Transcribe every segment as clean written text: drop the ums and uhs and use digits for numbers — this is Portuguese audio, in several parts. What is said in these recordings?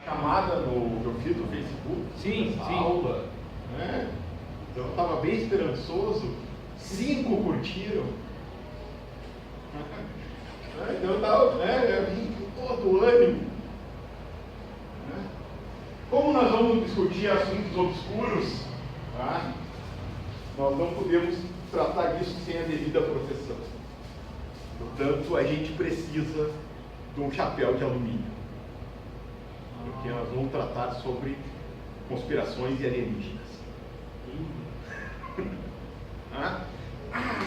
chamada que eu fiz no Facebook, sim, essa sim. aula, né? Então eu estava bem esperançoso, 5 curtiram. Então eu estava, eu vim com todo ânimo. Como nós vamos discutir assuntos obscuros, tá? Nós não podemos tratar disso sem a devida proteção. Portanto, a gente precisa de um chapéu de alumínio. Porque nós vamos tratar sobre conspirações e alienígenas.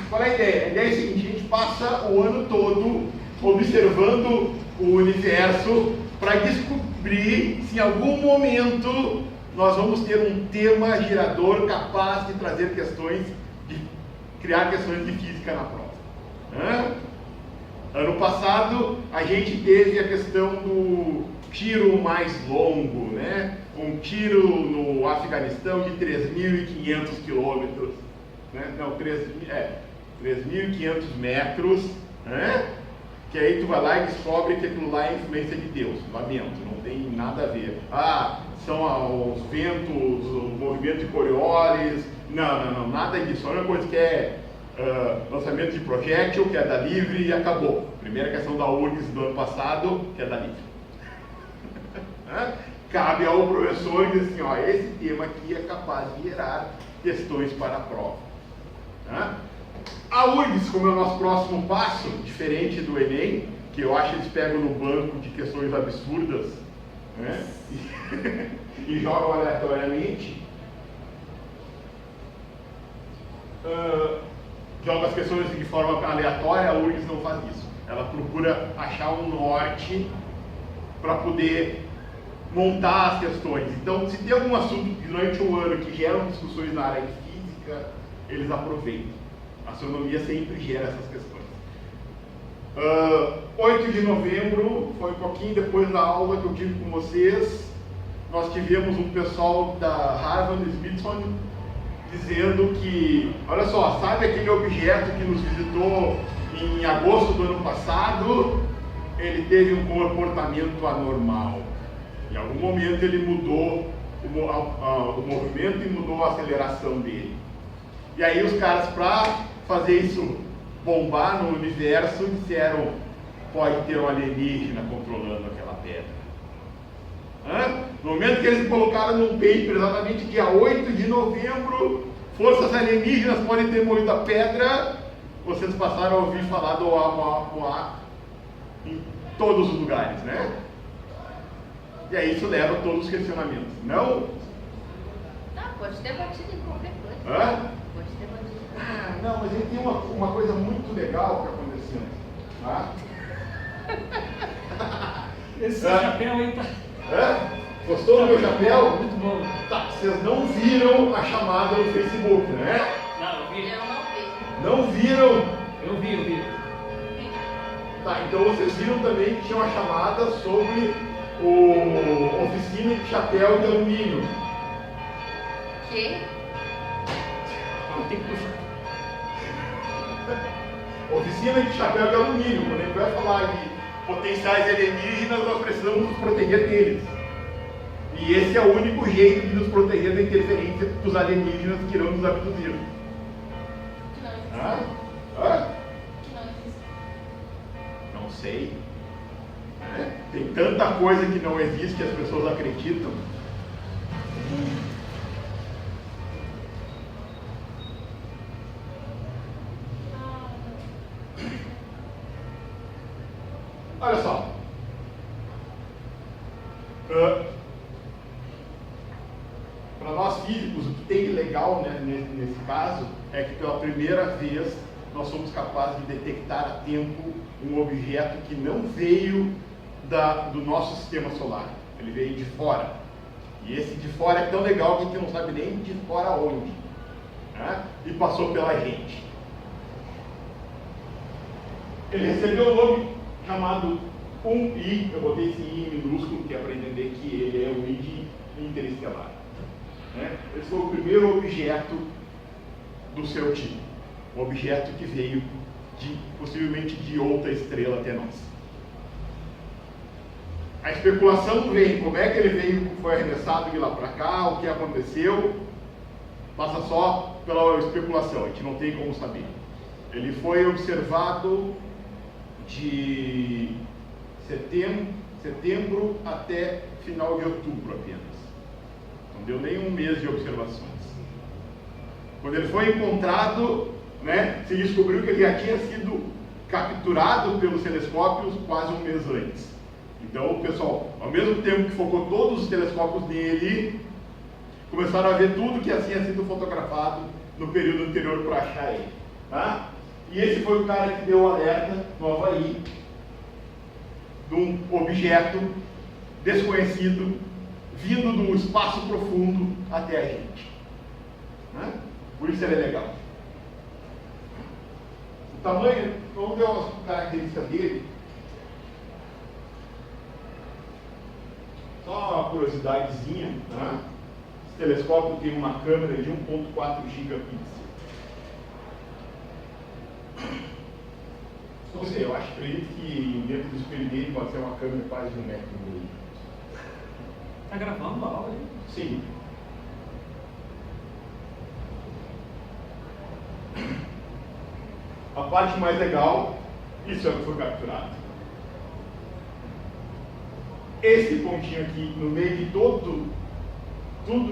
Qual é a ideia? A ideia é a seguinte: a gente passa o ano todo observando o universo para descobrir se em algum momento nós vamos ter um tema girador capaz de trazer questões, de criar questões de física na prova. Ano passado a gente teve a questão do tiro mais longo, né? Um tiro no Afeganistão de 3.500 quilômetros, né? Não, 3.500 metros, né? Que aí tu vai lá e descobre que aquilo lá é influência de Deus. Lamento, não tem nada a ver. São os ventos, o movimento de Coriolis. Não, nada disso. A única coisa que é lançamento de projétil, que é da Livre, e acabou. Primeira questão da URGS do ano passado, que é da Livre. Cabe ao professor dizer assim, esse tema aqui é capaz de gerar questões para a prova. A URGS, como é o nosso próximo passo, diferente do Enem, que eu acho que eles pegam no banco de questões absurdas, né? E jogam aleatoriamente, joga as questões de forma aleatória. A URGS não faz isso. Ela procura achar um norte para poder montar as questões. Então, se tem algum assunto durante o ano que geram discussões na área de física, eles aproveitam. A astronomia sempre gera essas questões. 8 de novembro, foi um pouquinho depois da aula que eu tive com vocês, nós tivemos um pessoal da Harvard Smithsonian dizendo que, olha só, sabe aquele objeto que nos visitou em agosto do ano passado? Ele teve um comportamento anormal. Em algum momento ele mudou o movimento e mudou a aceleração dele. E aí os caras, para fazer isso bombar no universo, disseram: pode ter um alienígena controlando aquela pedra. No momento que eles colocaram num paper, exatamente dia 8 de novembro, forças alienígenas podem ter moído a pedra, vocês passaram a ouvir falar do Oumuamua em todos os lugares, né? E aí isso leva a todos os questionamentos. Não? Pode ter batido em qualquer coisa. Pode ter batido em qualquer coisa. Não, mas aí tem uma coisa muito legal que aconteceu. Esse chapéu aí tá... Gostou do meu chapéu? Muito bom. Tá, vocês não viram a chamada no Facebook, né? Não, eu vi. Eu não vi. Não viram? Eu vi. Tá, então vocês viram também que tinha uma chamada sobre o oficina de chapéu de alumínio. Que? Tem que puxar. Oficina de chapéu de alumínio. Quando a gente vai falar de potenciais alienígenas, nós precisamos nos proteger deles. E esse é o único jeito de nos proteger da interferência dos alienígenas que irão nos abduzir. Que não existe. Que não existe. Não sei. Tem tanta coisa que não existe que as pessoas acreditam. Olha só. Para nós físicos, o que tem de legal, né, nesse caso é que pela primeira vez nós somos capazes de detectar a tempo um objeto que não veio do nosso sistema solar. Ele veio de fora. E esse de fora é tão legal que a gente não sabe nem de fora onde. Né? E passou pela gente. Ele recebeu um nome chamado 1I, eu botei esse I minúsculo, que é para entender que ele é um I de interestelar. Né? Esse foi o primeiro objeto do seu tipo. Um objeto que veio possivelmente de outra estrela até nós. A especulação vem, como é que ele veio, foi arremessado de lá para cá, o que aconteceu, passa só pela especulação, a gente não tem como saber. Ele foi observado de setembro até final de outubro apenas. Não deu nem um mês de observações. Quando ele foi encontrado, né, se descobriu que ele já tinha sido capturado pelos telescópios quase um mês antes. Então, o pessoal, ao mesmo tempo que focou todos os telescópios nele, começaram a ver tudo que tinha sido fotografado no período anterior para achar ele. Tá? E esse foi o cara que deu o alerta no Havaí de um objeto desconhecido vindo do espaço profundo até a gente. Né? Por isso ele é legal. O tamanho, vamos ver as características dele. Só uma curiosidadezinha, tá? Esse telescópio tem uma câmera de 1.4 gigapixels. Não sei, eu acredito que dentro do espelho dele pode ser uma câmera quase de 1,5 metro. Está gravando a aula aí? Sim. A parte mais legal, isso é o que foi capturado. Esse pontinho aqui, no meio de tudo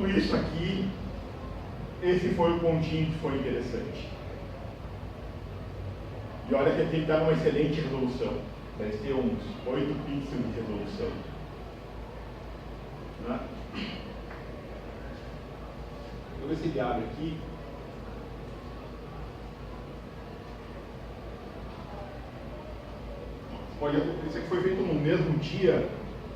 isso aqui, esse foi o pontinho que foi interessante. E olha que ele está numa excelente resolução. Deve ter uns 8 pixels de resolução. Né? Vou ver se ele abre aqui. Isso aqui foi feito no mesmo dia,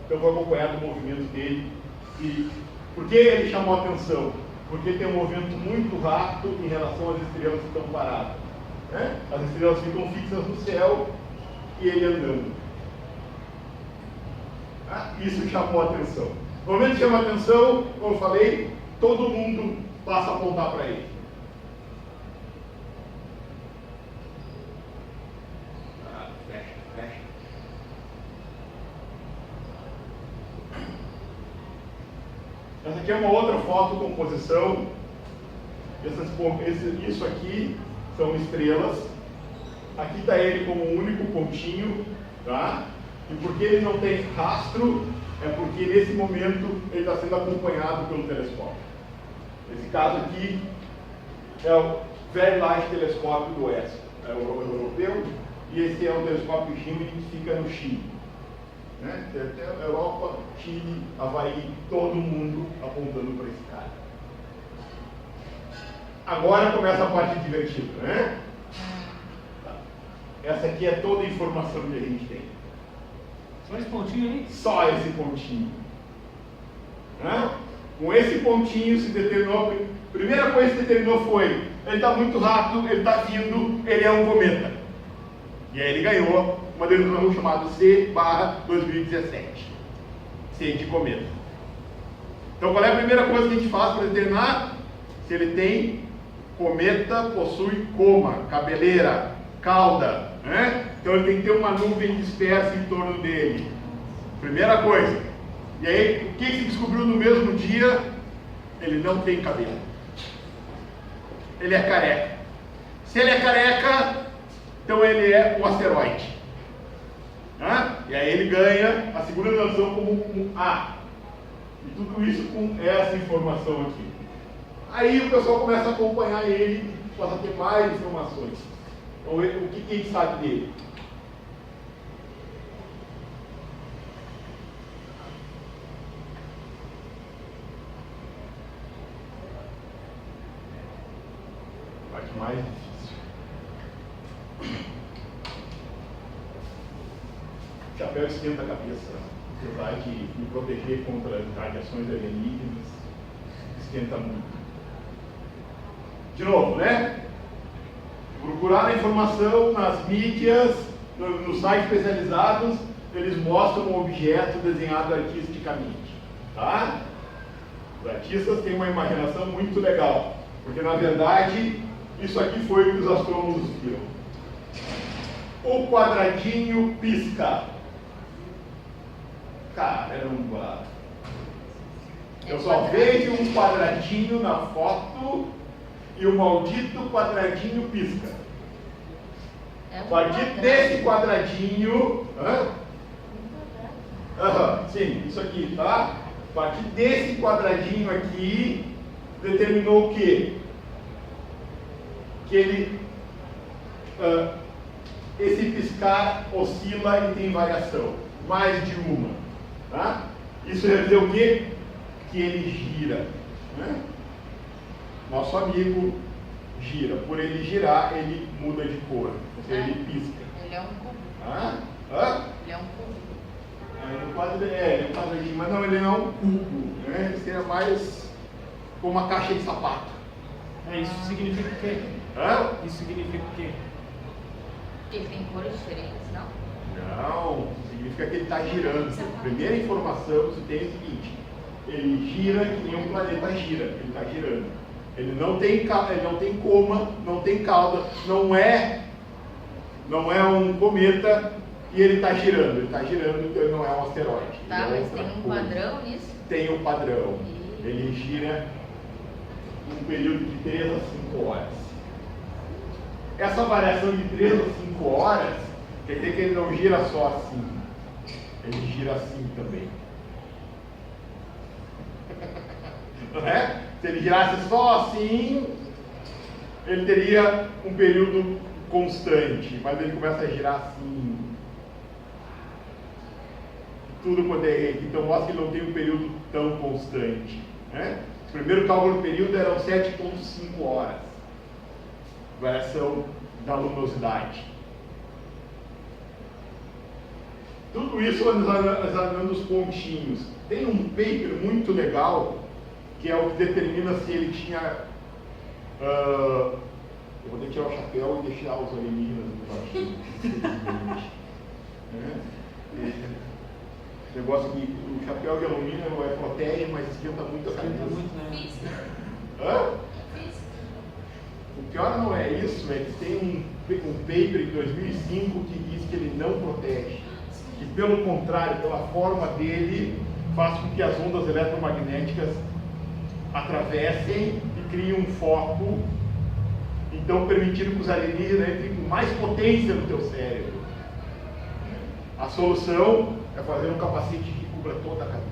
então eu vou acompanhar o movimento dele. E por que ele chamou a atenção? Porque tem um movimento muito rápido em relação às estrelas que estão paradas. Né? As estrelas ficam fixas no céu e ele andando. Isso chamou a atenção. No momento que chama a atenção, como eu falei, todo mundo passa a apontar para ele. Fecha. Essa aqui é uma outra foto composição. Isso aqui são estrelas. Aqui está ele como um único pontinho, tá? E porque ele não tem rastro, é porque nesse momento ele está sendo acompanhado pelo telescópio. Esse caso aqui é o Very Large Telescope do Oeste, é o europeu, e esse é o telescópio Gemini que fica no Chile. Né? Tem até Europa, Chile, Havaí, todo mundo apontando para esse cara. Agora começa a parte divertida, né? Essa aqui é toda a informação que a gente tem. Só esse pontinho aí? Só esse pontinho. Né? Com esse pontinho se determinou. A primeira coisa que se determinou foi: ele está muito rápido, ele está vindo, ele é um cometa. E aí ele ganhou uma denominação chamada C/2017. C de cometa. Então qual é a primeira coisa que a gente faz para determinar se ele tem cometa, possui coma, cabeleira, cauda, né? Então ele tem que ter uma nuvem dispersa em torno dele. Primeira coisa. E aí, o que se descobriu no mesmo dia? Ele não tem cabelo. Ele é careca. Se ele é careca, então ele é um asteroide. E aí ele ganha a segunda noção como um A. E tudo isso com essa informação aqui. Aí o pessoal começa a acompanhar ele, passa a ter mais informações. Então, o que a gente sabe dele? A parte mais difícil. O chapéu esquenta a cabeça, apesar de me proteger contra radiações alienígenas, esquenta muito. De novo, né? Procurar a informação nas mídias, nos sites especializados, eles mostram um objeto desenhado artisticamente. Tá? Os artistas têm uma imaginação muito legal, porque na verdade isso aqui foi o que os astrônomos viram. O quadradinho pisca. Caramba! Eu só vejo um quadradinho na foto e o maldito quadradinho pisca. É A partir desse quadradinho. Sim, isso aqui, tá? A partir desse quadradinho aqui, determinou o quê? Que ele. Esse piscar oscila e tem variação. Mais de uma. Tá? Isso quer dizer o quê? Que ele gira. Né? Nosso amigo gira. Por ele girar, ele muda de cor. Ele pisca. Ele é um cubo. Ele é um cubo. Ele é um quadradinho, mas não, ele não é um cubo. Né? Ele seria mais como uma caixa de sapato. Isso significa o quê? Isso significa o quê? Ele tem cores diferentes, não? Não, significa que ele está girando. A primeira informação que você tem é o seguinte: ele gira que nem um planeta gira, ele está girando. Ele não tem coma, não tem cauda, não é um cometa e ele está girando. Ele está girando, então ele não é um asteroide. Tá, mas tem um padrão nisso? Tem um padrão. Ele gira um período de 3 a 5 horas. Essa variação de 3 a 5 horas quer dizer que ele não gira só assim, ele gira assim também. Não é? Se ele girasse só assim, ele teria um período constante, mas ele começa a girar assim. Tudo quanto é rede, então mostra que ele não tem um período tão constante. Né? O primeiro cálculo do período eram 7,5 horas. Variação da luminosidade. Tudo isso examinando os pontinhos. Tem um paper muito legal que é o que determina se ele tinha. Eu vou ter que tirar o chapéu e deixar os alienígenas no O negócio que o chapéu de alumínio protege, mas esquenta muito a cabeça. Esquenta muito, né? O pior não é isso, é que tem um paper de 2005 que diz que ele não protege. Que pelo contrário, pela forma dele, faz com que as ondas eletromagnéticas atravessem e criem um foco, então permitindo que os alienígenas entrem com mais potência no teu cérebro. A solução é fazer um capacete que cubra toda a cabeça.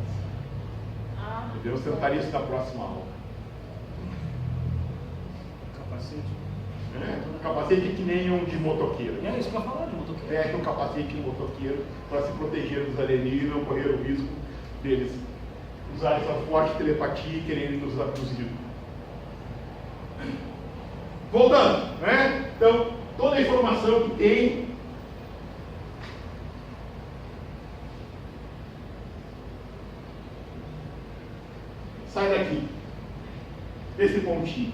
Podemos tentar isso na próxima aula. Capacete. Um capacete que nem um de motoqueiro. É isso que eu ia falar de motoqueiro. É um capacete de motoqueiro para se proteger dos alienígenas e não correr o risco deles usar essa forte telepatia e quererem nos abduzir. Voltando, né? Então, toda a informação que tem sai daqui, desse pontinho.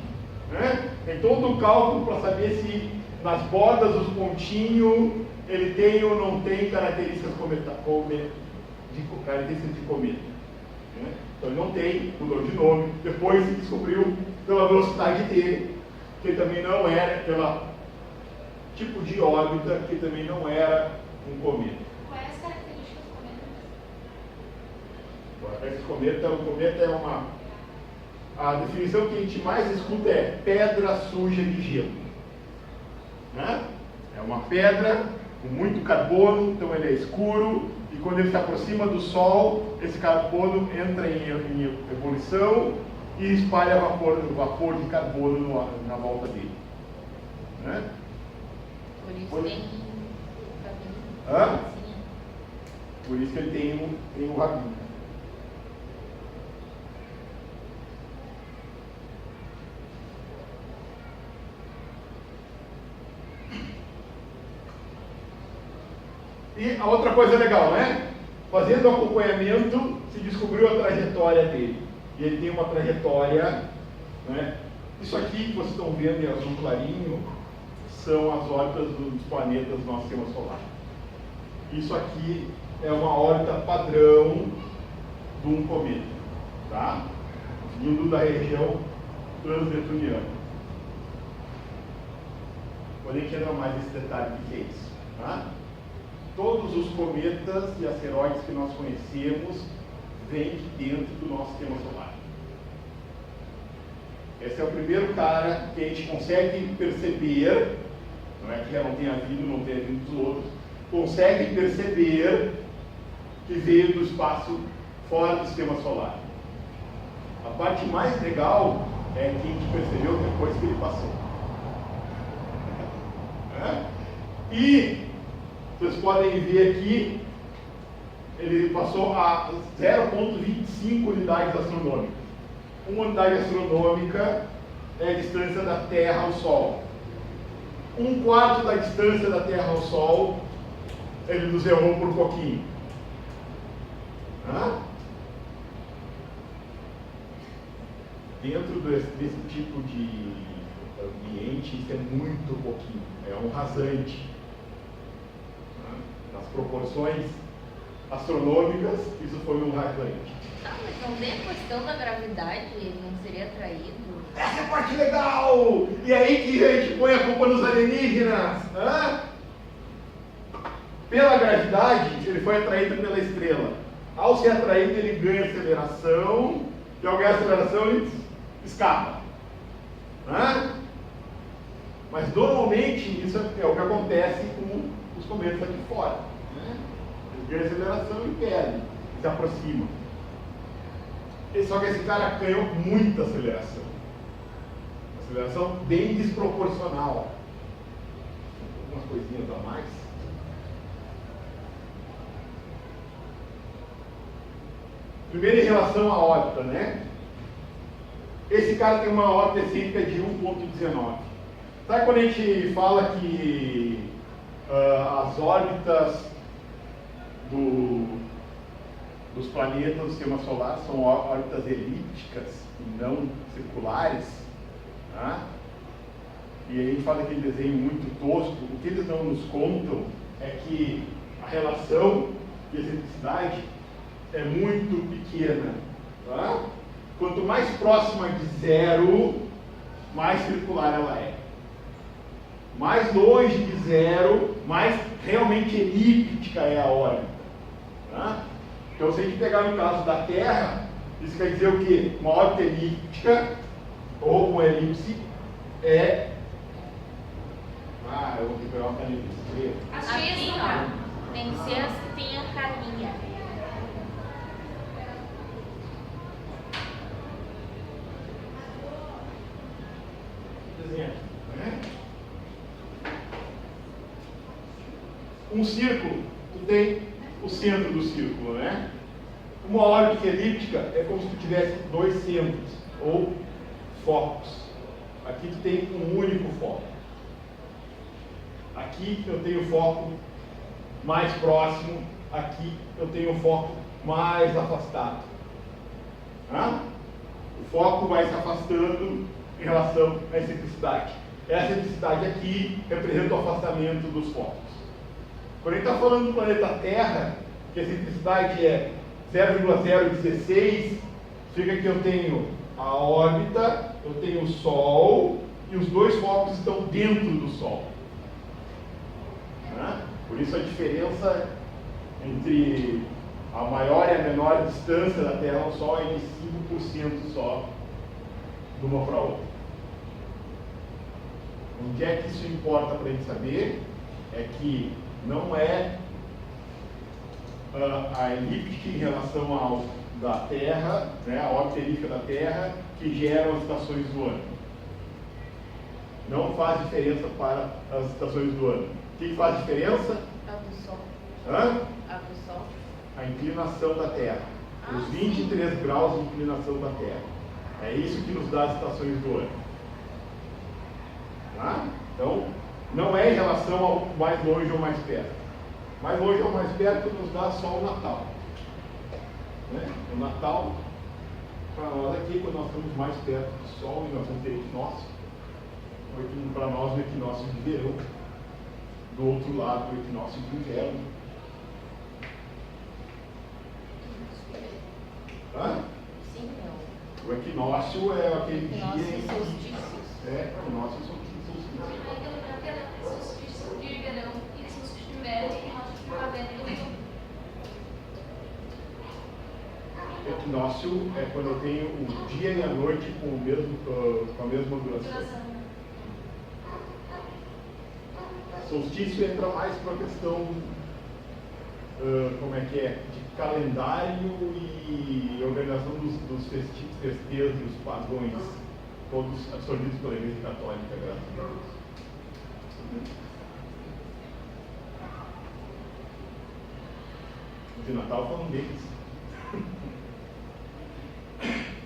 Né? Tem todo o cálculo para saber se nas bordas dos pontinhos ele tem ou não tem características de cometa. Né? Então ele não tem, mudou de nome. Depois se descobriu pela velocidade dele, que ele também não era, pelo tipo de órbita, que também não era um cometa. Quais as características do cometa? Esse cometa, o cometa é uma. A definição que a gente mais escuta é pedra suja de gelo. Né? É uma pedra com muito carbono, então ele é escuro, e quando ele se aproxima do Sol, esse carbono entra em ebulição e espalha vapor de carbono na volta dele. Né? Por isso tem cabelo. Por isso que ele tem um rabinho. E a outra coisa legal, né? Fazendo o acompanhamento, se descobriu a trajetória dele. E ele tem uma trajetória, né? Isso aqui que vocês estão vendo em azul clarinho são as órbitas dos planetas do nosso sistema solar. Isso aqui é uma órbita padrão de um cometa, tá? Vindo da região transneptuniana. Vou nem entrar mais nesse detalhe do que é isso, tá? todos os cometas e asteroides que nós conhecemos vêm de dentro do nosso sistema solar. Esse é o primeiro cara que a gente consegue perceber, não é que já não tenha vindo dos outros, consegue perceber que veio do espaço fora do sistema solar. A parte mais legal é que a gente percebeu depois que ele passou. E vocês podem ver aqui, ele passou a 0,25 unidades astronômicas. Uma unidade astronômica é a distância da Terra ao Sol. 1/4 da distância da Terra ao Sol, ele nos errou por pouquinho. Dentro desse tipo de ambiente, isso é muito pouquinho, é um rasante. Nas proporções astronômicas, isso foi um rasante. Tá, mas não tem a questão da gravidade, ele não seria atraído? Essa é a parte legal! E aí que a gente põe a culpa nos alienígenas. Pela gravidade, ele foi atraído pela estrela. Ao ser atraído, ele ganha aceleração, e ao ganhar aceleração, ele escapa. Mas normalmente isso é o que acontece com os cometas aqui fora. Eles ganham aceleração e perdem, se aproximam. Só que esse cara ganhou muita aceleração. Aceleração bem desproporcional. Algumas coisinhas a mais. Primeiro em relação à órbita, né? Esse cara tem uma órbita excêntrica de 1,19. Sabe quando a gente fala que as órbitas dos planetas do sistema solar são órbitas elípticas e não circulares? E aí a gente faz aquele desenho muito tosco. O que eles não nos contam é que a relação de excentricidade é muito pequena. Quanto mais próxima de zero, mais circular ela é. Mais longe de zero, mais realmente elíptica é a órbita. Então, se a gente pegar no caso da Terra, isso quer dizer o quê? Uma órbita elíptica, ou uma elipse, é... eu vou pegar uma caneta de escrever. Aqui, ó, tem que ser as que tem a carinha. Um círculo, tu tem o centro do círculo, né? Uma órbita elíptica é como se tu tivesse dois centros, ou focos. Aqui tu tem um único foco. Aqui eu tenho o foco mais próximo, aqui eu tenho o foco mais afastado. O foco vai se afastando em relação à excentricidade. Essa excentricidade aqui representa o afastamento dos focos. Quando a gente está falando do planeta Terra, que a excentricidade é 0,016, fica que eu tenho a órbita, eu tenho o Sol, e os dois focos estão dentro do Sol. Por isso a diferença entre a maior e a menor distância da Terra ao Sol é de 5% só de uma para a outra. Onde é que isso importa para a gente saber? É que não é a elíptica em relação ao da Terra, né, a órbita elíptica da Terra, que geram as estações do ano. Não faz diferença para as estações do ano. O que faz diferença? A do Sol. A do Sol. A inclinação da Terra. Os 23 graus de inclinação da Terra. É isso que nos dá as estações do ano. Então, não é em relação ao mais longe ou mais perto. Mais longe ou mais perto nos dá só o Natal. O Natal, para nós aqui, quando nós estamos mais perto do Sol e nós vamos ter equinócio, para nós o equinócio de verão, do outro lado o equinócio de inverno. Sim, não. O equinócio é aquele dia Equinócio em e que... solstícios. equinócio e solstícios. Solstício de verão e solstício de inverno, equinócio é quando eu tenho o dia e a noite com a mesma duração. Solstício entra mais para a questão, de calendário e organização dos festejos, dos padrões, todos absorvidos pela Igreja Católica, graças a Deus. De Natal falando deles.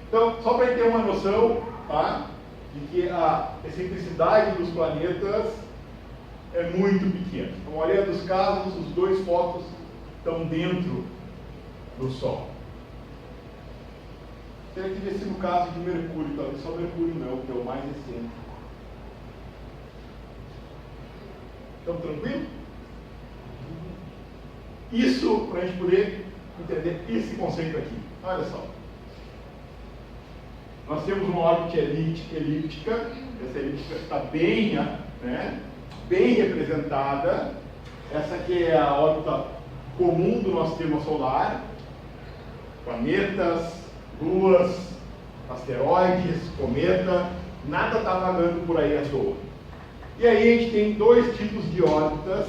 Então, só para ter uma noção, tá, de que a excentricidade dos planetas é muito pequena. Na maioria dos casos, os dois focos estão dentro do Sol. Teria que ver se no caso de Mercúrio, talvez só Mercúrio não, que é o mais excêntrico. Estamos tranquilos? Isso, para a gente poder entender esse conceito aqui. Olha só. Nós temos uma órbita elíptica. Essa elíptica está bem, bem representada. Essa aqui é a órbita comum do nosso sistema solar. Planetas, luas, asteroides, cometa, nada está vagando por aí à toa. E aí a gente tem dois tipos de órbitas,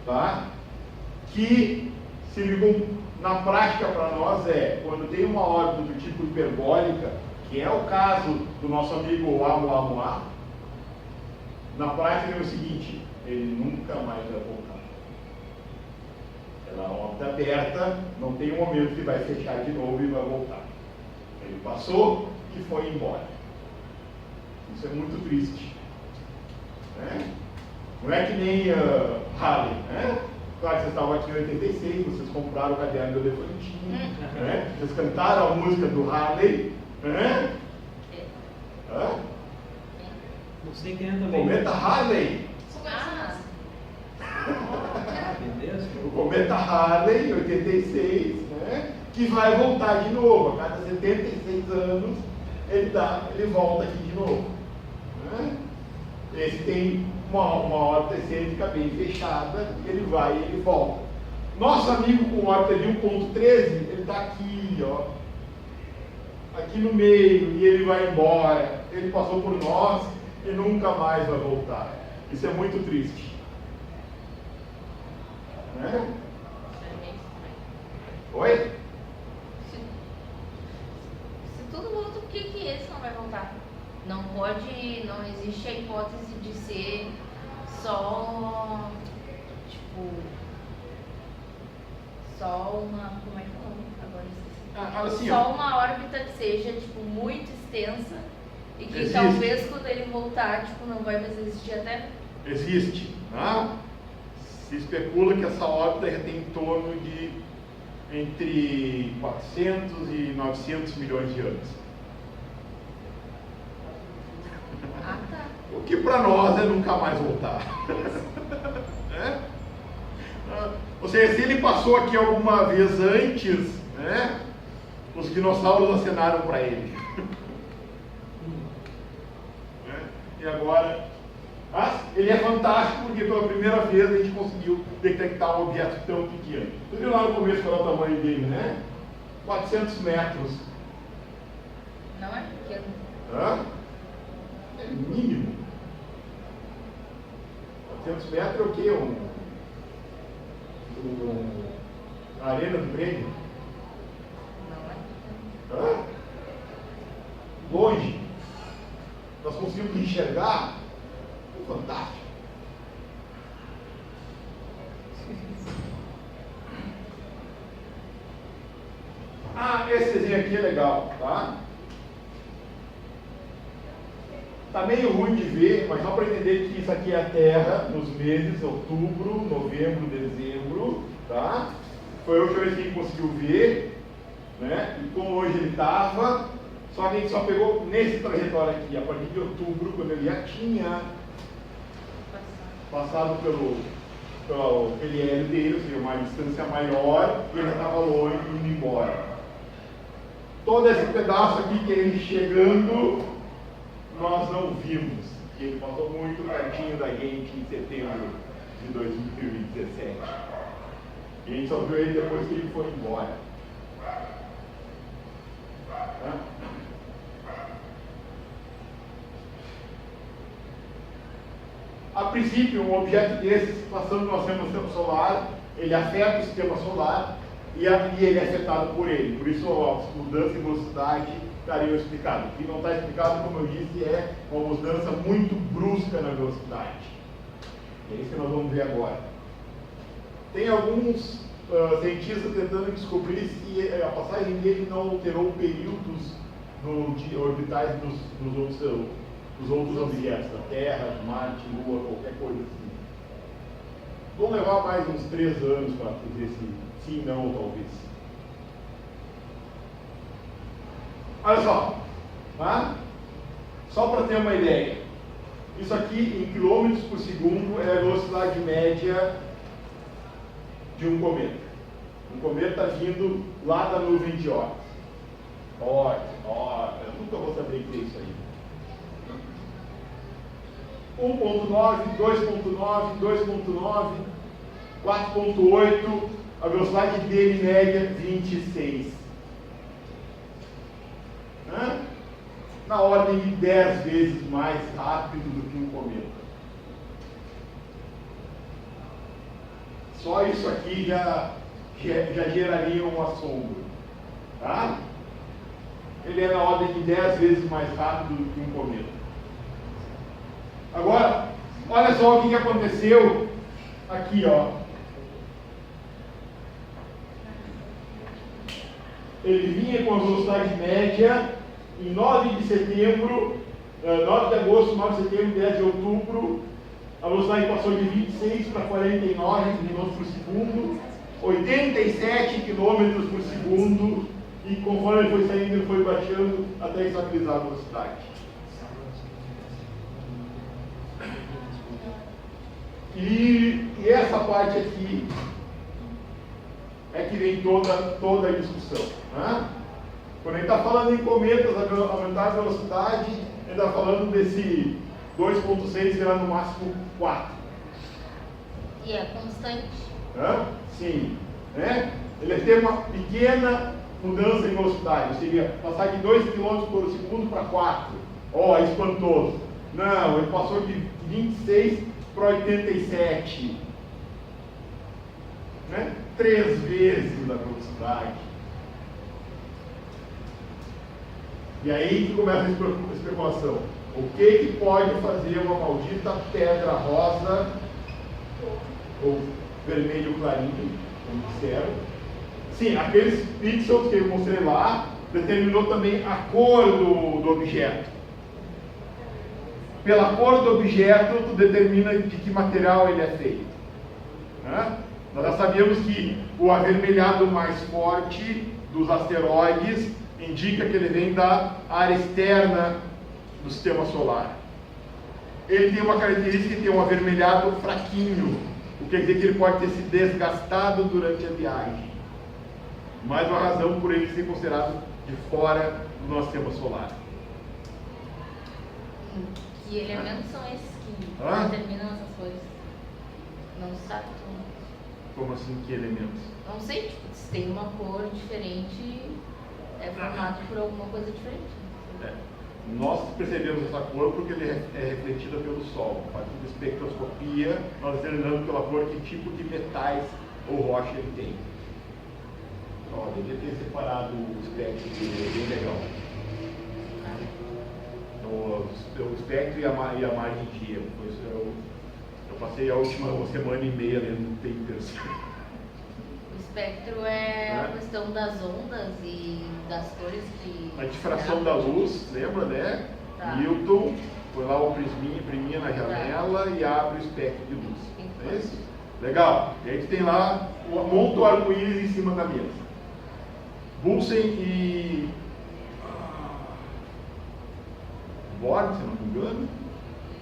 tá? Que se ligam na prática para nós quando tem uma órbita do tipo hiperbólica, que é o caso do nosso amigo Oumuamua, na prática é o seguinte, ele nunca mais vai voltar. Ela é uma órbita aberta, não tem um momento que vai fechar de novo e vai voltar. Ele passou e foi embora. Isso é muito triste. Não é que nem Halley, Claro que vocês estavam aqui em 86, vocês compraram o caderno do Elefantinho, Vocês cantaram a música do Halley, Você quem é também? Cometa Halley. O cometa Halley, 86, que vai voltar de novo. A cada 76 anos ele volta aqui de novo. Esse tem uma órbita excêntrica bem fechada, ele vai e ele volta. Nosso amigo com órbita de 1.13, ele está aqui, aqui no meio, e ele vai embora. Ele passou por nós e nunca mais vai voltar. Isso é muito triste. Oi? Se tudo volta, por que esse não vai voltar? Não pode, não existe a hipótese de ser só, só uma, como é que é o nome? Agora só uma órbita que seja, muito extensa e que existe. Talvez quando ele voltar, não vai mais existir a Terra? Existe, Se especula que essa órbita tem em torno de entre 400 e 900 milhões de anos. Tá. O que para nós é nunca mais voltar. Ou seja, se ele passou aqui alguma vez antes, os dinossauros acenaram para ele. E agora, ele é fantástico porque pela primeira vez a gente conseguiu detectar um objeto tão pequeno. Você viu lá no começo qual é o tamanho dele, 400 metros. Não é pequeno. É mínimo. 400 metros é o quê? A arena do Grêmio? Não é. Longe. Nós conseguimos enxergar. Fantástico. Esse desenho aqui é legal, tá? Tá meio ruim de ver, mas só para entender que isso aqui é a Terra nos meses outubro, novembro, dezembro, tá? Foi hoje que a gente conseguiu ver, E como hoje ele estava, só que a gente só pegou nesse trajetório aqui, a partir de outubro, quando ele já tinha passado pelo periélio dele, ou seja, uma distância maior, e ele já estava longe, indo embora. Todo esse pedaço aqui que ele chegando, nós não vimos, porque ele passou muito pertinho da gente em setembro de 2017. E a gente só viu ele depois que ele foi embora. A princípio, um objeto desses, passando no nosso sistema solar, ele afeta o sistema solar e ele é afetado por ele. Por isso, a mudança em velocidade estaria explicado. O que não está explicado, como eu disse, é uma mudança muito brusca na velocidade. É isso que nós vamos ver agora. Tem alguns cientistas tentando descobrir se a passagem dele não alterou períodos orbitais dos outros objetos, da Terra, Marte, Lua, qualquer coisa assim. Vão levar mais uns 3 anos para dizer se sim, não ou talvez. Olha só, tá? Só para ter uma ideia. Isso aqui, em quilômetros por segundo, é a velocidade média de um cometa. Um cometa está vindo lá da nuvem de Oort. Eu nunca vou saber o que é isso aí. 1.9, 2.9, 2.9, 4.8, a velocidade dele média 26. Na ordem de 10 vezes mais rápido do que um cometa. Só isso aqui já geraria um assombro. Tá? Ele é na ordem de 10 vezes mais rápido do que um cometa. Agora, olha só o que aconteceu aqui, ó. Ele vinha com a velocidade média em 9 de setembro, 9 de agosto, 9 de setembro, 10 de outubro, a velocidade passou de 26 para 49 km por segundo, 87 km por segundo, e conforme ele foi saindo, ele foi baixando até estabilizar a velocidade. E essa parte aqui é que vem toda a discussão. Né? Quando a gente está falando em cometas, aumentar a velocidade, a gente está falando desse 2.6 virar no máximo 4. E é constante? Sim. Né? Ele tem uma pequena mudança em velocidade, seria passar de 2 km por segundo para 4. Espantoso. Não, ele passou de 26 para 87. Né? 3 vezes a velocidade. E aí que começa a especulação. O que pode fazer uma maldita pedra rosa ou vermelho clarinho, como disseram? Sim, aqueles pixels que eu mostrei lá determinou também a cor do objeto. Pela cor do objeto, tu determina de que material ele é feito. Nós já sabemos que o avermelhado mais forte dos asteroides indica que ele vem da área externa do sistema solar. Ele tem uma característica que tem um avermelhado fraquinho, o que quer dizer que ele pode ter se desgastado durante a viagem. Mais uma razão por ele ser considerado de fora do nosso sistema solar. Que elementos são esses que determinam essas coisas? Não sabe tudo. Como assim, que elementos? Não sei, tipo, se tem uma cor diferente, é formado por alguma coisa diferente. Nós percebemos essa cor porque ele é refletida pelo Sol. A partir da espectroscopia, nós determinamos pela cor que tipo de metais ou rocha ele tem. Devia ter separado o espectro dele, é bem legal. O espectro e a margem de erro. Eu passei a última semana e meia lendo papers. O espectro é a questão das ondas e das cores que... A difração da luz, lembra, né? Tá. Newton foi lá o prisminha, imprimia na janela e abre o espectro de luz. É isso? Legal. E a gente tem lá, monta o arco-íris em cima da mesa. Bunsen e Born, se não me engano,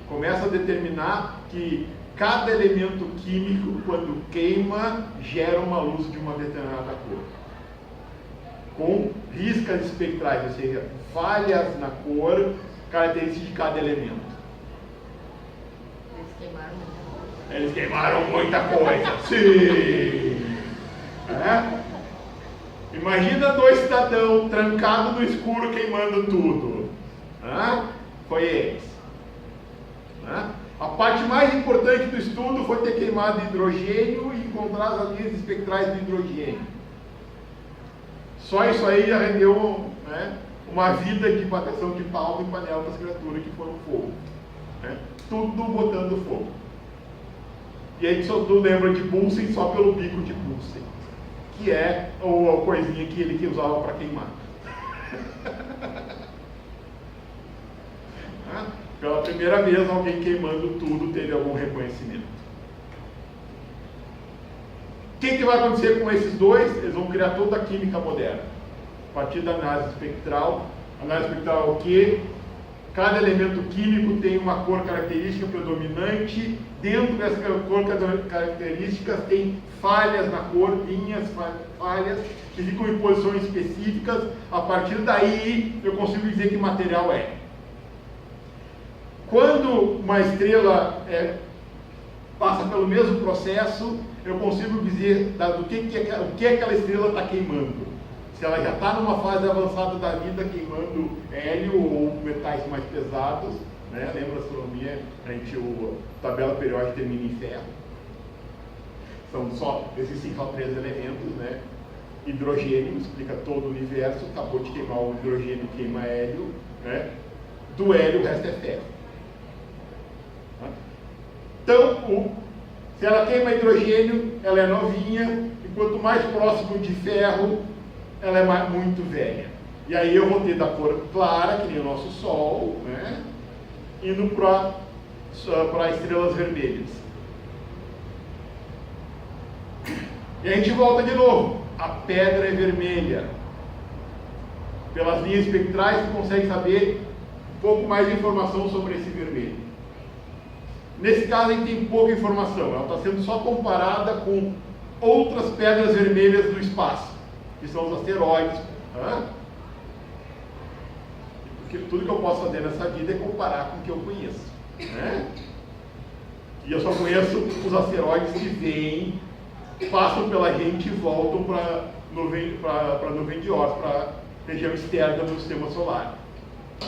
começa a determinar que cada elemento químico, quando queima, gera uma luz de uma determinada cor. Com riscas espectrais, ou seja, falhas na cor, características de cada elemento. Eles queimaram muita coisa. Sim! Imagina 2 cidadãos trancados no escuro queimando tudo. Foi eles. A parte mais importante do estudo foi ter queimado hidrogênio e encontrar as linhas espectrais do hidrogênio. Só isso aí já rendeu, né, uma vida de bateção de palma e panela para as criaturas que foram fogo. Né? Tudo botando fogo. E aí só tu lembra de Bunsen só pelo bico de Bunsen, que é a coisinha que ele usava para queimar. Pela primeira vez alguém queimando tudo teve algum reconhecimento. O que vai acontecer com esses dois? Eles vão criar toda a química moderna. A partir da análise espectral. Análise espectral é o quê? Cada elemento químico tem uma cor característica predominante. Dentro dessa cor características tem falhas na cor, linhas, falhas, que ficam em posições específicas. A partir daí eu consigo dizer que material é. Quando uma estrela passa pelo mesmo processo, eu consigo dizer o que aquela estrela está queimando. Se ela já está numa fase avançada da vida, queimando hélio ou metais mais pesados, né? Lembra a astronomia, a tabela periódica termina em ferro. Existem só 3 elementos, né? Hidrogênio, explica todo o universo, acabou de queimar o hidrogênio, queima hélio, né? Do hélio o resto é ferro. Então, se ela queima hidrogênio, ela é novinha, e quanto mais próximo de ferro, ela é muito velha. E aí eu vou ter da cor clara, que nem o nosso Sol, né? Indo para estrelas vermelhas. E a gente volta de novo. A pedra é vermelha. Pelas linhas espectrais, você consegue saber um pouco mais de informação sobre esse vermelho. Nesse caso, a gente tem pouca informação. Ela está sendo só comparada com outras pedras vermelhas do espaço, que são os asteroides. Porque tudo que eu posso fazer nessa vida é comparar com o que eu conheço. Né? E eu só conheço os asteroides que vêm, passam pela gente e voltam para a nuvem de Oort, para a região externa do sistema solar.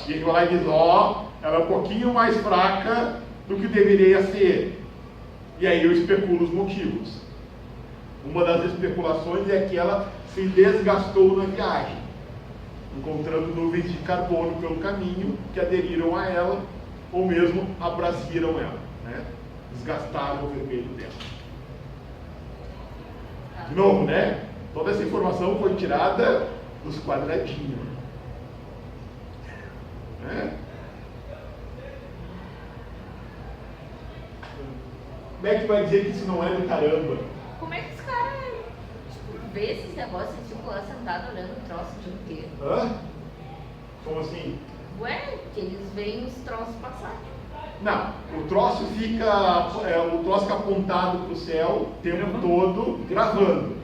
E ele vai lá e diz, ela é um pouquinho mais fraca do que deveria ser. E aí eu especulo os motivos. Uma das especulações é que ela se desgastou na viagem, encontrando nuvens de carbono pelo caminho que aderiram a ela, ou mesmo abrasiram ela, né? Desgastaram o vermelho dela. De novo, né? Toda essa informação foi tirada dos quadradinhos. Né? Como é que vai dizer que isso não é do caramba? Como é que os caras vê esses negócios e ficam lá sentados olhando o troço o dia inteiro? Como assim? Ué, que eles veem os troços passar. Não, o troço fica apontado para o céu o tempo todo, gravando.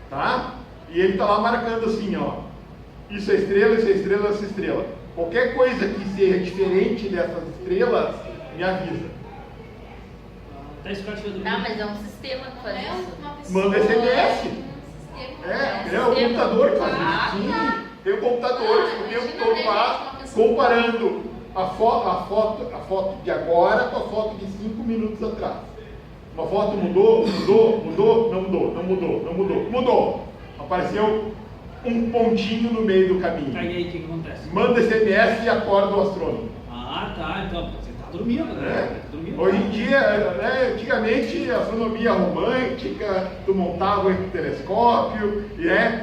Tá? E ele está lá marcando assim, ó. Isso é estrela, isso é estrela, essa estrela. Qualquer coisa que seja diferente dessas estrelas, me avisa. Tá, mas é um sistema que faz isso. Manda SMS. É o computador que faz isso. Sim, tem um computador que o tempo todo lá comparando a foto de agora com a foto de 5 minutos atrás. Uma foto mudou, não mudou. Apareceu um pontinho no meio do caminho. Aí o que acontece? Manda SMS e acorda o astrônomo. Ah, tá, então você tá dormindo, né? Hoje em dia, antigamente, a astronomia romântica, tu montava o telescópio,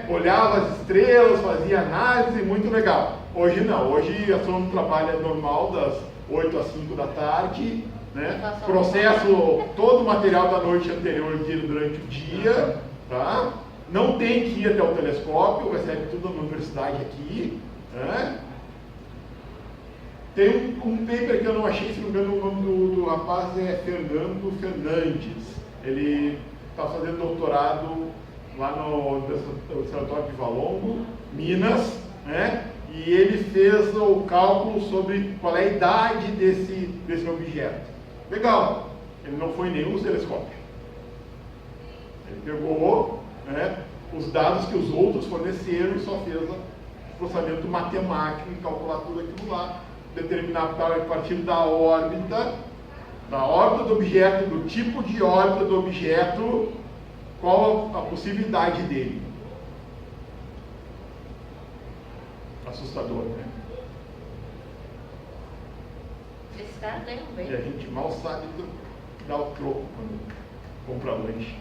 olhava as estrelas, fazia análise, muito legal. Hoje não, hoje a astrônomo trabalha normal das 8 às 5 da tarde, né? Processo todo o material da noite anterior durante o dia, tá? Não tem que ir até o telescópio, recebe tudo na universidade aqui, né? Tem um paper que eu não achei, se não me engano, o nome do rapaz é Fernando Fernandes. Ele está fazendo doutorado lá no Observatório de Valongo, Minas, né? E ele fez o cálculo sobre qual é a idade desse objeto. Legal, ele não foi nenhum telescópio. Ele pegou, né, os dados que os outros forneceram e só fez o processamento matemático e calcular tudo aquilo lá, determinar a partir da órbita Da órbita do objeto, do tipo de órbita do objeto, qual a possibilidade dele. Assustador, né? Esses caras ganham bem. E a gente mal sabe dar o troco quando compra lanche.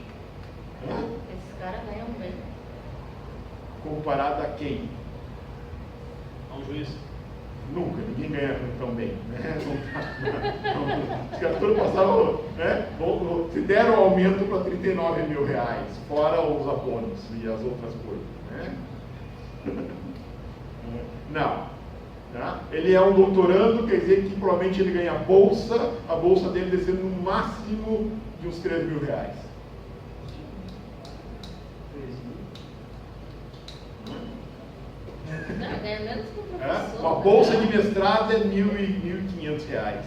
Esses caras ganham bem. Comparado a quem? Ao juiz. Nunca, ninguém ganha tão bem. Né? Os caras todos passaram, né? Se deram aumento para 39 mil reais, fora os abonos e as outras coisas. Né? Não. Tá? Ele é um doutorando, quer dizer que provavelmente ele ganha bolsa, a bolsa dele deve ser no máximo de uns 3 mil reais. Não, ganha menos que o professor. Uma bolsa de mestrado é 1.500 reais.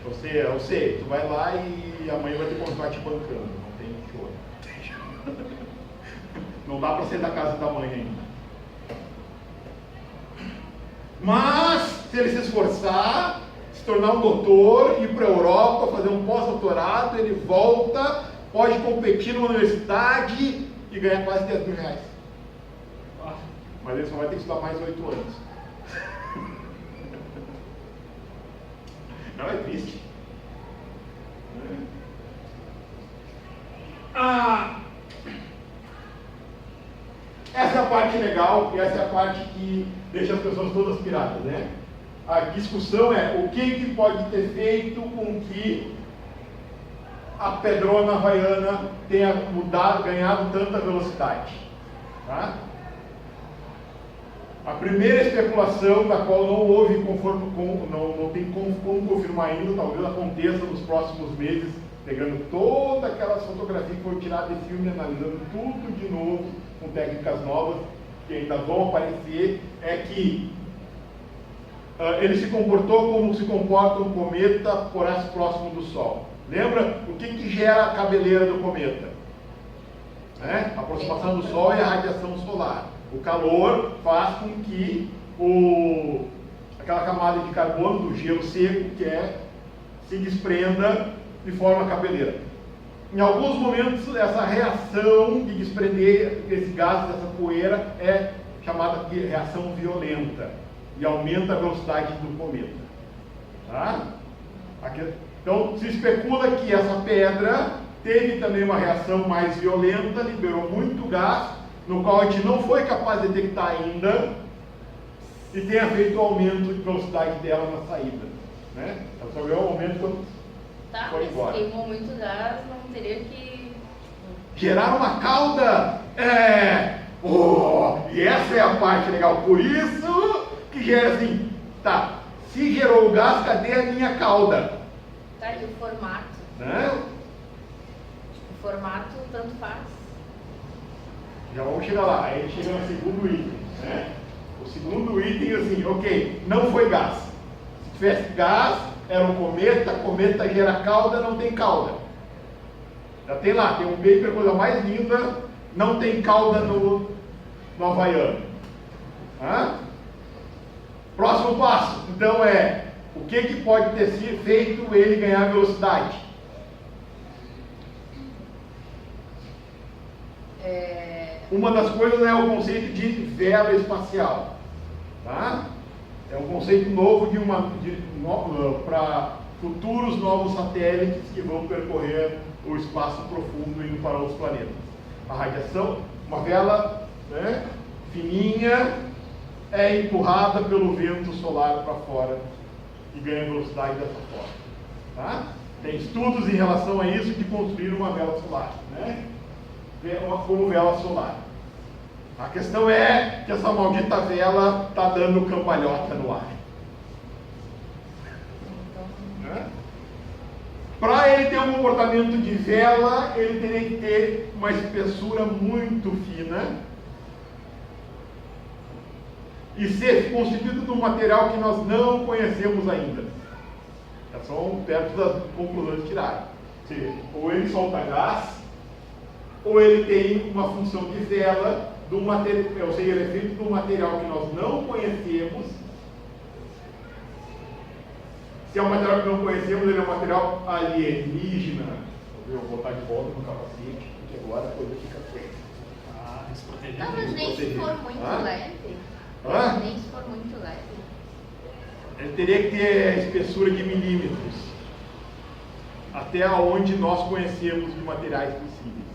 Eu sei, tu vai lá e a mãe vai te continuar te bancando, não tem choro. Não dá para sair da casa da mãe ainda. Mas, se ele se esforçar, se tornar um doutor, ir para a Europa, fazer um pós-doutorado, ele volta, pode competir numa universidade e ganhar quase 10 mil reais. Mas ele só vai ter que estudar mais 8 anos. Não é triste. Essa é a parte legal e essa é a parte que deixa as pessoas todas piradas, né? A discussão é o que pode ter feito com que a pedrona havaiana tenha mudado, ganhado tanta velocidade. Tá? A primeira especulação, da qual não houve não tem como confirmar ainda, talvez aconteça nos próximos meses, pegando todas aquelas fotografias que foram tiradas de filme, analisando tudo de novo, com técnicas novas, que ainda vão aparecer, é que ele se comportou como se comporta um cometa porás próximo do Sol. Lembra? O que gera a cabeleira do cometa? A aproximação do Sol e a radiação solar. O calor faz com que aquela camada de carbono do gelo seco se desprenda de forma cabeleira. Em alguns momentos, essa reação de desprender esse gás, dessa poeira, é chamada de reação violenta e aumenta a velocidade do cometa. Tá? Então, se especula que essa pedra teve também uma reação mais violenta, liberou muito gás, no qual a gente não foi capaz de detectar ainda, e tenha feito o aumento de velocidade dela na saída. Né? Ela só ganhou um aumento quando foi embora. Mas queimou muito gás, não teria que... Gerar uma cauda! E essa é a parte legal. Por isso que gera assim, tá, se gerou o gás, cadê a minha cauda? Tá, e o formato? Né? O formato tanto faz. Já vamos chegar lá. Aí chega no segundo item. Né? O segundo item é assim, ok, não foi gás. Se tivesse gás, era um cometa gera cauda, não tem cauda. Já tem lá, tem um paper, coisa mais linda, não tem cauda no havaiano. Próximo passo, então o que pode ter sido feito ele ganhar velocidade? Uma das coisas é o conceito de vela espacial. Tá? É um conceito novo para futuros novos satélites que vão percorrer o espaço profundo indo para outros planetas. A radiação, uma vela, né, fininha, é empurrada pelo vento solar para fora e ganha velocidade dessa forma. Tá? Tem estudos em relação a isso de construir uma vela solar, né? Como vela solar. A questão é que essa maldita vela está dando cambalhota no ar. Para ele ter um comportamento de vela, ele teria que ter uma espessura muito fina e ser constituído de um material que nós não conhecemos ainda. Já são perto das conclusões que tiraram. Ou ele solta gás, ou ele tem uma função de vela, ou seja, ele é feito de um material que nós não conhecemos Se é um material que não conhecemos, ele é um material alienígena. Eu vou botar de volta no capacete, porque agora a coisa fica feia. Não, mas nem se for muito leve. Nem se for muito leve. Ele teria que ter a espessura de milímetros, até onde nós conhecemos de materiais possíveis.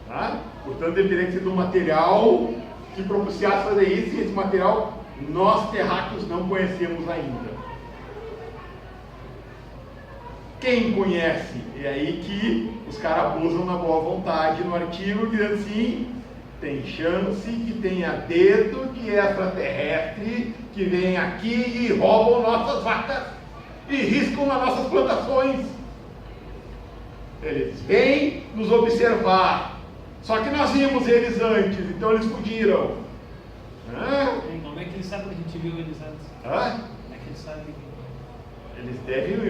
Tá? Portanto, ele teria que ser de um material que propiciasse fazer isso, e esse material nós terráqueos não conhecemos ainda. Quem conhece? É aí que os caras abusam na boa vontade no artigo, dizendo assim: tem chance que tenha dedo de extraterrestre que vem aqui e roubam nossas vacas e riscam as nossas plantações. Eles vêm nos observar, só que nós vimos eles antes, então eles fugiram. Como é que eles sabem que a gente viu eles antes? Como é que eles sabem que... Eles devem,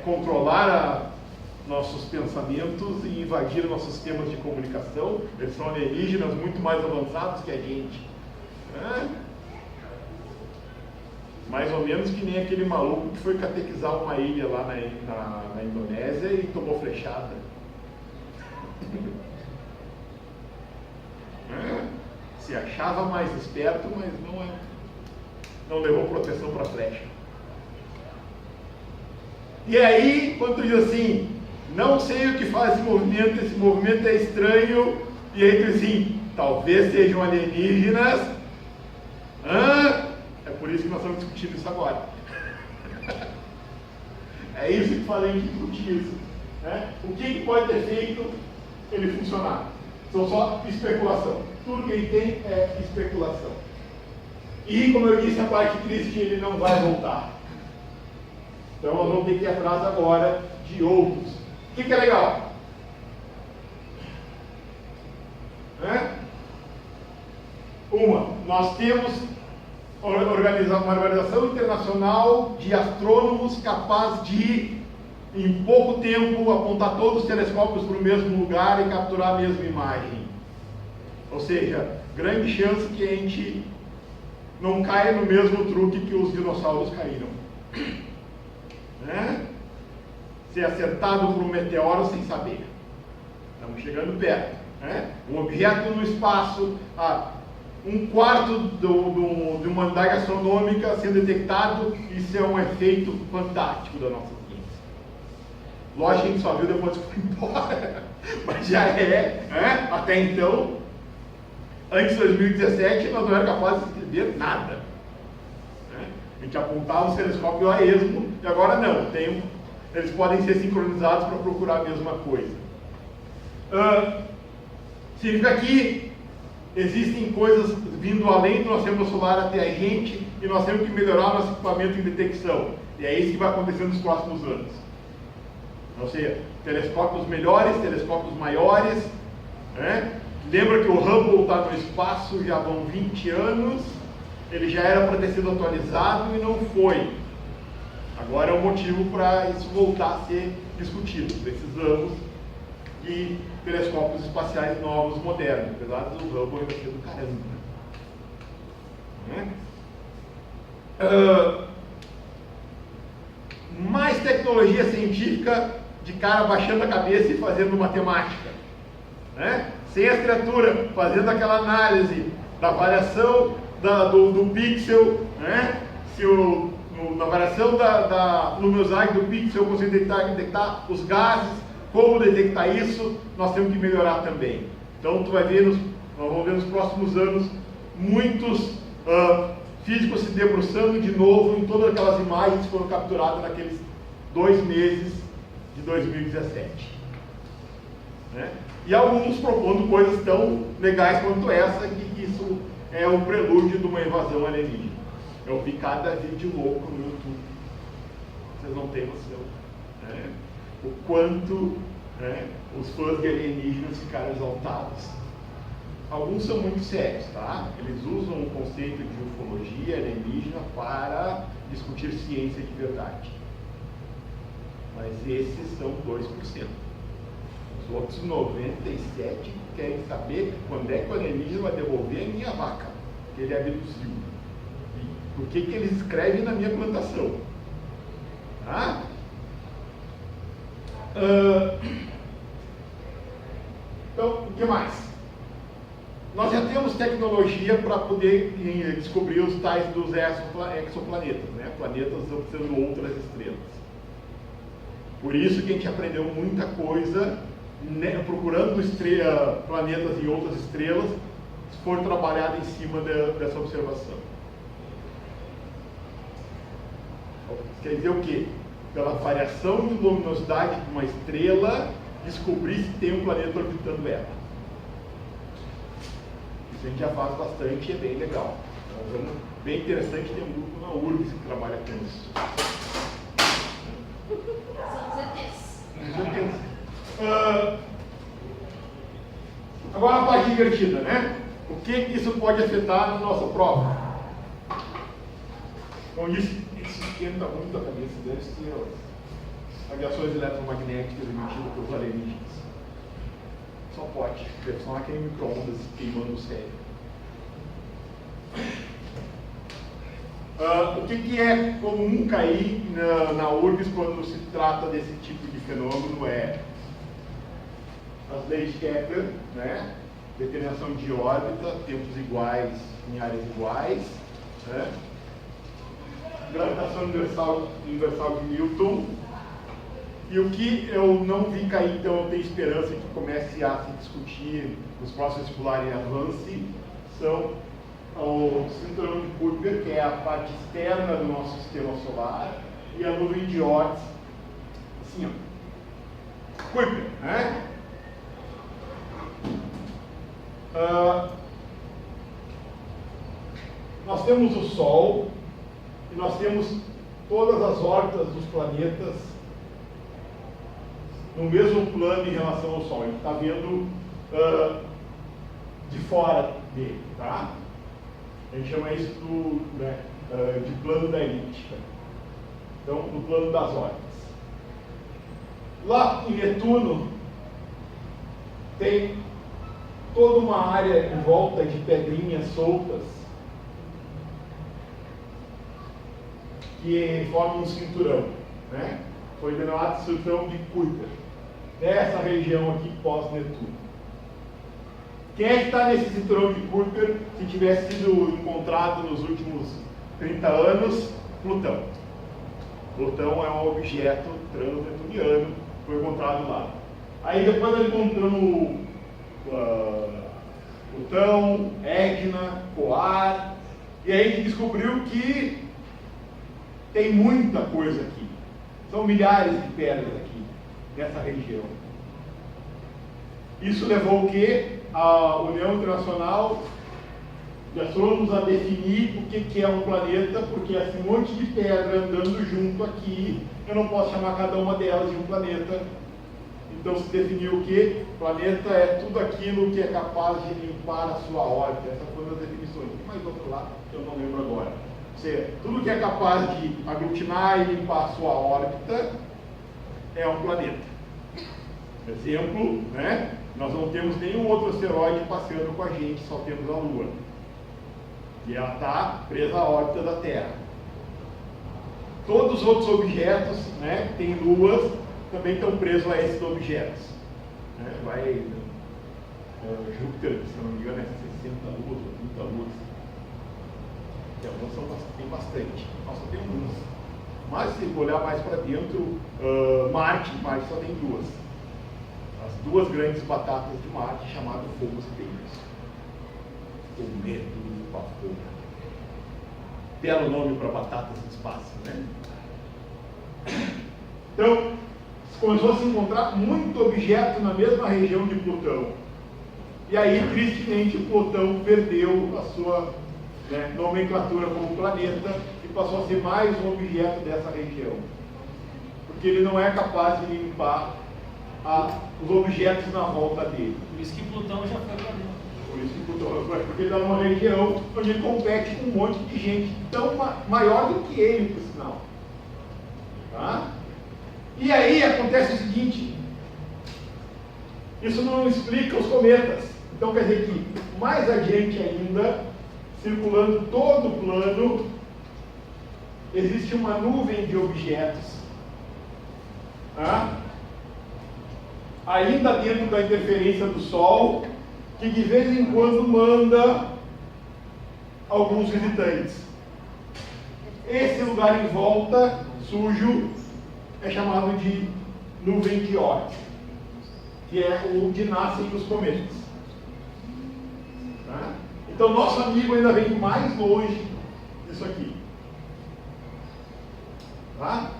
controlar nossos pensamentos e invadir nossos sistemas de comunicação. Eles são alienígenas muito mais avançados que a gente. Mais ou menos que nem aquele maluco que foi catequizar uma ilha lá na Indonésia e tomou flechada. Se achava mais esperto, mas não levou proteção para a flecha. E aí, quando tu diz assim, não sei o que faz esse movimento é estranho, e aí tu diz assim, talvez sejam alienígenas. É por isso que nós estamos discutindo isso agora. É isso que falei em discutir isso. O que pode ter feito ele funcionar? São só especulação. Tudo que ele tem é especulação. E, como eu disse, a parte triste, ele não vai voltar. Então nós vamos ter que ir atrás agora de outros. O que é legal? Nós temos uma organização internacional de astrônomos capaz de, em pouco tempo, apontar todos os telescópios para o mesmo lugar e capturar a mesma imagem. Ou seja, grande chance que a gente não caia no mesmo truque que os dinossauros caíram. Ser acertado por um meteoro sem saber. Estamos chegando perto. Um objeto no espaço, um quarto de uma unidade astronômica sendo detectado, isso é um efeito fantástico da nossa ciência. Lógico que a gente só viu depois que foi embora, mas já até então, antes de 2017, nós não éramos capazes de entender nada. A gente apontava os telescópios a esmo, e agora não, eles podem ser sincronizados para procurar a mesma coisa. Significa que existem coisas vindo além do nosso sistema solar até a gente, e nós temos que melhorar nosso equipamento em detecção. E é isso que vai acontecer nos próximos anos. Ou seja, telescópios melhores, telescópios maiores. Lembra que o Hubble está no espaço já vão 20 anos, ele já era para ter sido atualizado e não foi. Agora é um motivo para isso voltar a ser discutido. Precisamos de telescópios espaciais novos, modernos, apesar do Hubble ainda ser do caramba. Mais tecnologia científica de cara baixando a cabeça e fazendo matemática. Sem a criatura, fazendo aquela análise da variação do pixel, se na variação da luminosidade do pixel eu consigo detectar os gases, como detectar isso, nós temos que melhorar também. Então nós vamos ver nos próximos anos muitos físicos se debruçando de novo em todas aquelas imagens que foram capturadas naqueles 2 meses de 2017. E alguns propondo coisas tão legais quanto essa, que isso é um prelúdio de uma invasão alienígena. Eu vi cada vídeo louco no YouTube. Vocês não têm noção. O quanto os fãs de alienígenas ficaram exaltados. Alguns são muito sérios, tá? Eles usam o conceito de ufologia alienígena para discutir ciência de verdade. Mas esses são 2%. Os outros 97% querem saber quando é que o alienígena vai devolver a minha vaca, que ele abduziu. E por que ele escreve na minha plantação? Tá? Então, o que mais? Nós já temos tecnologia para poder descobrir os tais dos exoplanetas, né? Planetas observando outras estrelas. Por isso que a gente aprendeu muita coisa, né, procurando planetas em outras estrelas, se for trabalhado em cima dessa observação. Isso quer dizer o quê? Pela variação de luminosidade de uma estrela, descobrir se tem um planeta orbitando ela. Isso a gente já faz bastante e é bem legal. Bem interessante, tem um grupo na URGS que trabalha com isso. Agora a parte divertida, né? O que isso pode afetar na nossa prova? Então isso esquenta muito a cabeça, deve ser as radiações eletromagnéticas emitidas pelos alienígenas. Só pode, deve ser aquele micro-ondas queimando o cérebro. O que é comum cair na URGS quando se trata desse tipo de fenômeno é as leis de Kepler, né? Determinação de órbita, tempos iguais em áreas iguais, né? Gravitação universal de Newton. E o que eu não vi cair, então eu tenho esperança que comece a se discutir nos próximos vestibulares e avance, são o cinturão de Kuiper, que é a parte externa do nosso sistema solar, e a nuvem de Oort, assim, ó. Kuiper, né? Nós temos o Sol e nós temos todas as órbitas dos planetas no mesmo plano em relação ao Sol. A gente está vendo de fora dele, tá? A gente chama isso de plano da elíptica. Então, no plano das órbitas. Lá em Netuno tem toda uma área em volta de pedrinhas soltas que formam um cinturão, né? Foi denominado cinturão de Kuiper, nessa região aqui pós-Netuno. Quem é que está nesse cinturão de Kuiper se tivesse sido encontrado nos últimos 30 anos? Plutão. Plutão é um objeto transnetuniano, foi encontrado lá. Aí depois nós encontramos Plutão, Egna, Coar, e aí a gente descobriu que tem muita coisa aqui. São milhares de pedras aqui, nessa região. Isso levou o quê? A União Internacional de Astrônomos a definir o que é um planeta, porque assim, um monte de pedra andando junto aqui, eu não posso chamar cada uma delas de um planeta. Então se definiu o quê? Planeta é tudo aquilo que é capaz de limpar a sua órbita. Essa foi uma das definições. Tem mais outro lá que eu não lembro agora. Ou seja, tudo que é capaz de aglutinar e limpar a sua órbita é um planeta. Exemplo, né? Nós não temos nenhum outro asteroide passeando com a gente, só temos a Lua. E ela está presa à órbita da Terra. Todos os outros objetos, né, que têm luas, também estão presos a esses objetos. Né? Júpiter, se não me engano, é 60 luas ou 30 luas. E algumas tem bastante. Nós só temos duas. Mas se olhar mais para dentro, Marte só tem duas. As duas grandes batatas de Marte, chamadas Focus e Deimos. O medo do vapor. Belo nome para batatas do espaço, né? Então, começou a se encontrar muito objeto na mesma região de Plutão. E aí, tristemente, Plutão perdeu a sua nomenclatura como planeta e passou a ser mais um objeto dessa região. Porque ele não é capaz de limpar os objetos na volta dele. Por isso que Plutão já foi para dentro. Por isso que Plutão foi, porque ele está numa região onde ele compete com um monte de gente tão maior do que ele, por sinal. Tá? E aí acontece o seguinte, isso não explica os cometas. Então quer dizer que mais adiante ainda, circulando todo o plano, existe uma nuvem de objetos Tá? Ainda dentro da interferência do Sol, que de vez em quando manda alguns visitantes. Esse lugar em volta, sujo, é chamado de nuvem de Oort, que é onde nascem os cometas. Tá? Então, nosso amigo ainda vem mais longe disso aqui. Tá?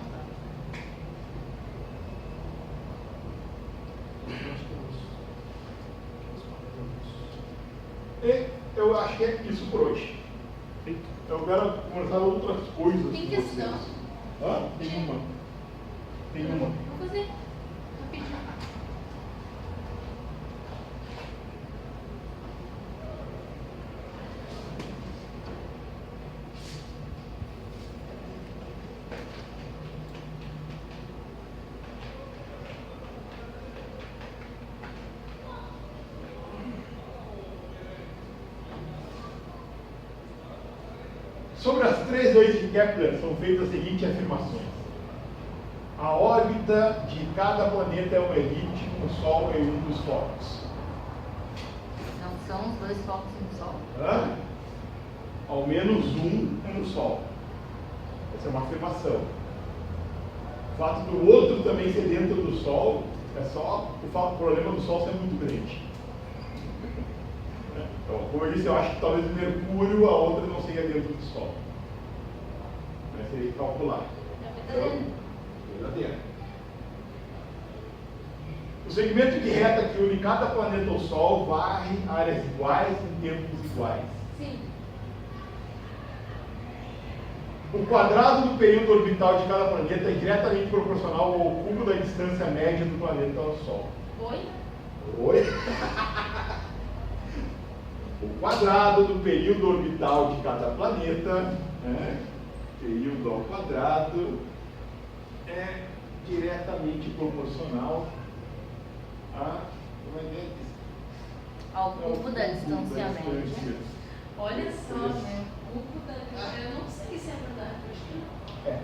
E eu acho que é isso por hoje. Eu quero conversar outras coisas. Tem com questão? vocês. Ah, tem uma. Tem uma. Vou fazer rapidinho. Sobre as 3 leis de Kepler são feitas as seguintes afirmações. A órbita de cada planeta é uma elipse, com o Sol é um dos focos. Não são os 2 focos no Sol? Hã? Ao menos um é no Sol. Essa é uma afirmação. O fato do outro também ser dentro do Sol é só o problema do Sol ser muito grande. Então, como eu disse, eu acho que talvez o Mercúrio, a outra não seria dentro do Sol. Mas seria que calcular. Verdadeiro. O segmento de reta que une cada planeta ao Sol varre áreas iguais em tempos iguais. Sim. O quadrado do período orbital de cada planeta é diretamente proporcional ao cúmulo da distância média do planeta ao Sol. Oi? Oi? O quadrado do período orbital de cada planeta, né? Período ao quadrado, é diretamente proporcional Ao cubo da distância média. média. Olha só, né? O cubo da... Eu não sei se é verdade, acho que não. É.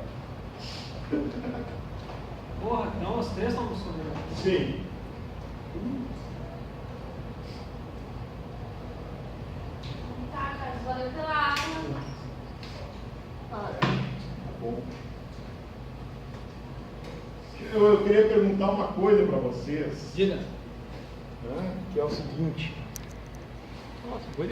Porra, então as 3 estão no Sol. Sim. Tá, Carlos, valeu pela aula. Tá bom. Eu queria perguntar uma coisa para vocês. Diga. Que é o seguinte. Nossa, foi